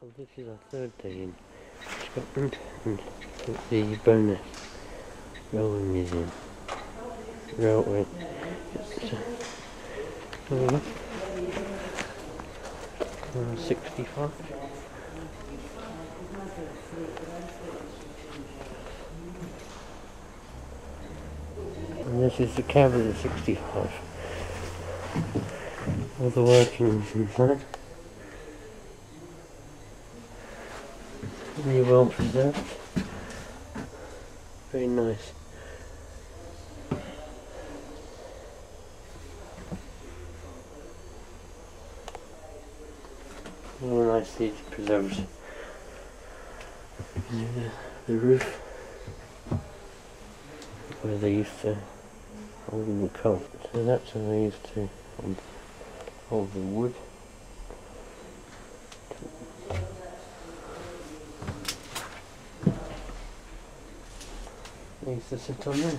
Well, this is our third day in Scotland and the Bowness Railway Museum. Railway. It's 65. And this is the cab of the 65. All the workings inside. Really well preserved. Very nice. Very nicely preserved. The roof where they used to hold the coal. So that's where they used to hold the wood. They used to sit on there.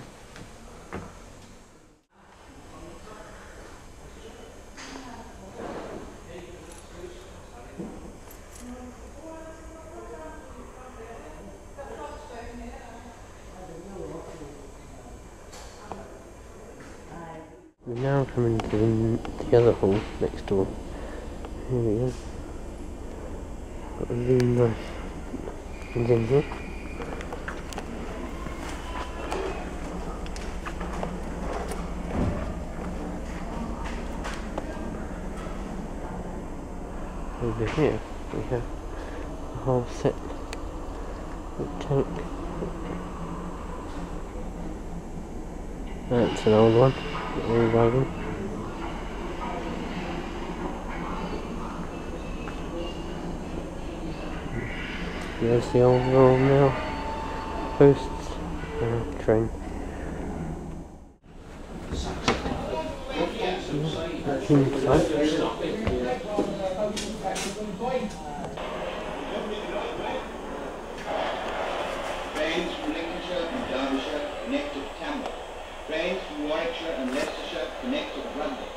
We're now coming to the other hall next door. Here we go. Got a really nice things in here. Over here we have a whole set of tank. That's an old one. Old wagon. There's the old Royal Mail posts train. That's inside. Trains from Lincolnshire and Derbyshire connect to Tamworth. Trains from Warwickshire and Leicestershire connect to London.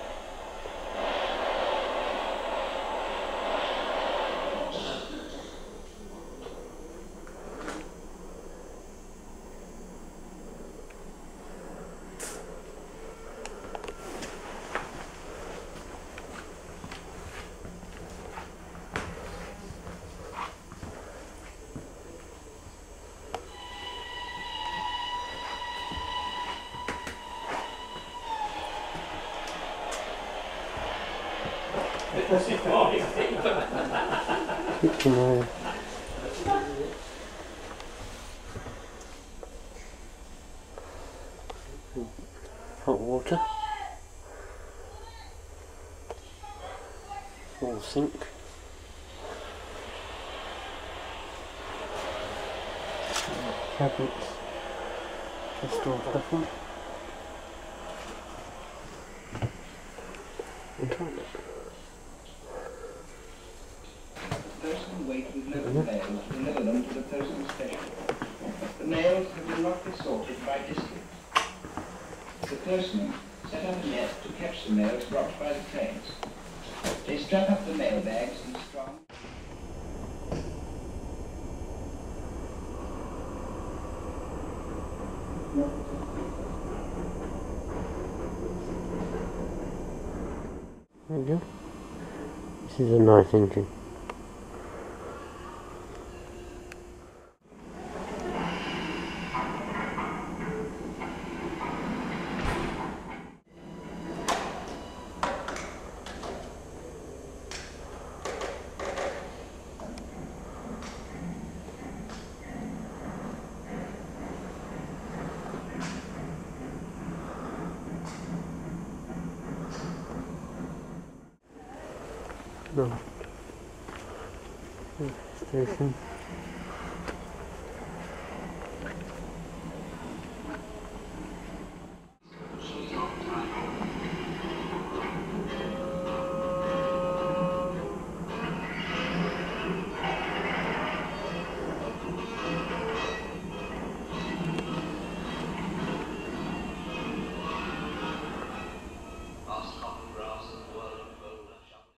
Kitchen area. Hot water. Small sink. Cabinets to store stuff in. And toilet. Person wait with local mails to deliver them to the postal station. The mails have been roughly sorted by district. The postmen set up a net to catch the mails dropped by the trains. They strap up the mail bags in strong. There we go. This is a nice engine. No. Station.